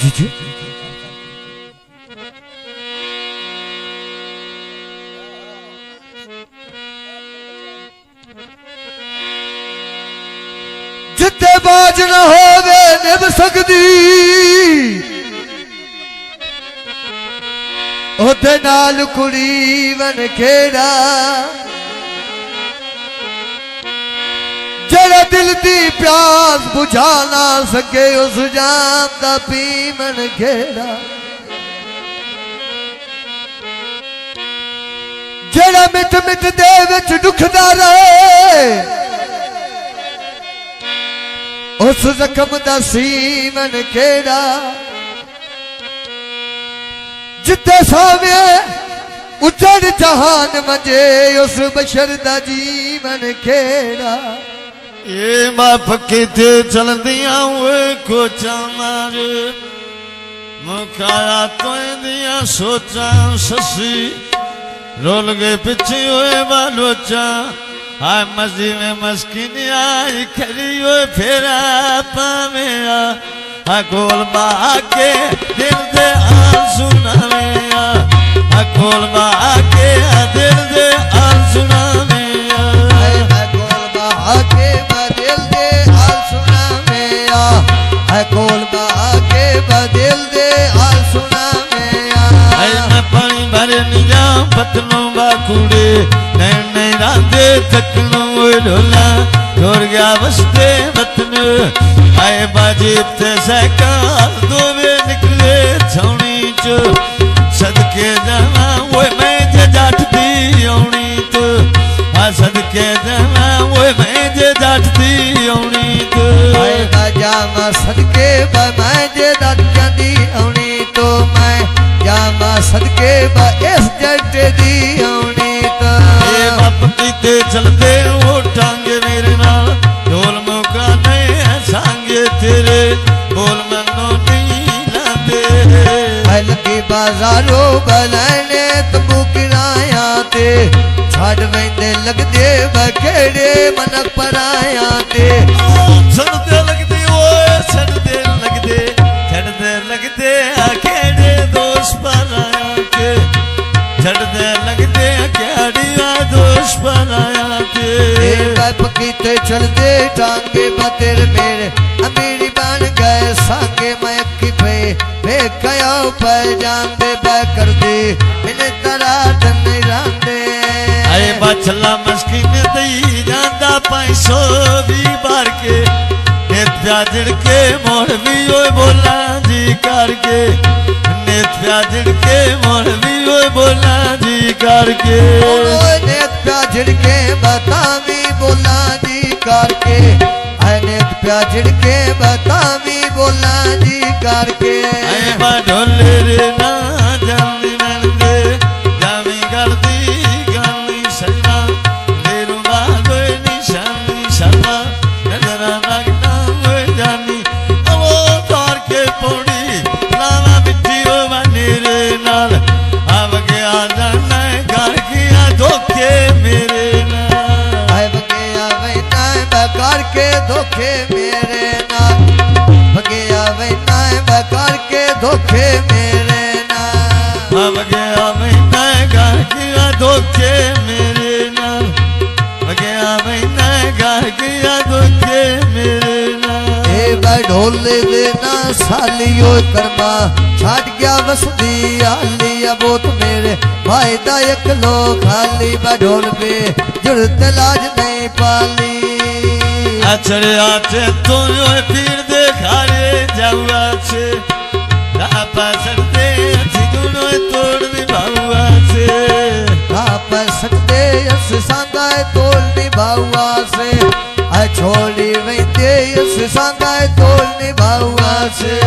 जी जी जिते बाज न होवे निभ सकदी ओदे नाल कुड़ी वन खेड़ा जड़ा दिल दी प्यास बुझा ना सके उस जाम दा पीवन खेड़ा जड़ा मिट मिट दे विच दुखदा रहे उस जख्म दा सीवन खेड़ा जिते सावे उजड़ जहान मजे उस बशर दा जीवन खेड़ा ये बाप किते चलदियां हुए कोचा मार मुखाया तो दिया सोचा ससी रोल गए पीछे हुए बालोचा हाय मस्जिद में मस्किनी आई खड़ी हुए फेरा पावेया हा गोल बाके दिल दे आल सुनावेया हा गोल बाके दिल दे आल सुनावेया हा गोल बाके दिल दे आल सुनावेया हा गोल बाके दिल दे आल सुनावेया हाय मैं पानी भरे निजा पतलों बाकुड़े नहीं रांधे तकनो ढोला छोड़ गया बसते वतन आए बाजीब ते सहकार दोवे निकले छौनी चो सदके जाना वो मैं जे जाट दी औनी तो आ सदके जाना वो मैं जे जाट दी औनी तो आए जामा सदके मैं जे जाट दी औनी तो मैं जामा सदके इस जट दी औनी तो ये बाप कीते चलते वो टांगे मेरे नाल ढोल मौका नहीं है सांगे तेरे बोल मनो नहीं लाते लगी बाजारों बलाने तंबू किराया ते छाड़ वेंदे लगदे बखेड़े मन पराया ते सड़ते लगते ओए सड़ते लगते अकेड़े दोस्त पराया के छड़ते लगते अकेड़िया दोस्त पराया के पकीते चलते टांगे बतेर मेरे अमीरी बन गए सागे मैं अखी पे कया पर जांदे बै कर दे इन्हें तरा डन रांदे आए बाछला मस्किन दई जांदा 500 भी बार के नेत प्याजड़ के मोड़ भी ओए बोला जी करके नेत प्याजड़ के मोड़ भी ओए बोला जी करके नेत प्याजड़ के बतावी बोला जी करके नेत प्याजड़ के बतावी बोला जी करके आए बा ढोले रे ना जानी मंदे जामी करदी गानी सजना लेरू बागोय निशानी शर्मा नजरा लगना वो जानी वो तार के पौड़ी लावा बिट्टी ओ बनी रे नाल अब गया जाना घर किया धोखे मेरे नाल अब गया वैना बकार के धोखे मेरे नाल गया वैना बकार के धोखे मेरे नाल अब गया महीना घर किया धोखे मेरे नाल गया महीना घर किया धोखे मेरे नाल ए ढोले देना सालियो कर्मा छाट गया बसदी आली बोत मेरे भाई दा एक लो खाली ढोल पे जुड़त लाज नहीं पाली अचरे आचे तो यो पीर देखारे जाऊआ छे रापा सकते थिगुनो तोड़ निभाऊआ छे रापा सकते यस सांगाए तोड़ निभाऊआ से छोड़ी वैते यस सांगाए तोड़ निभाऊआ से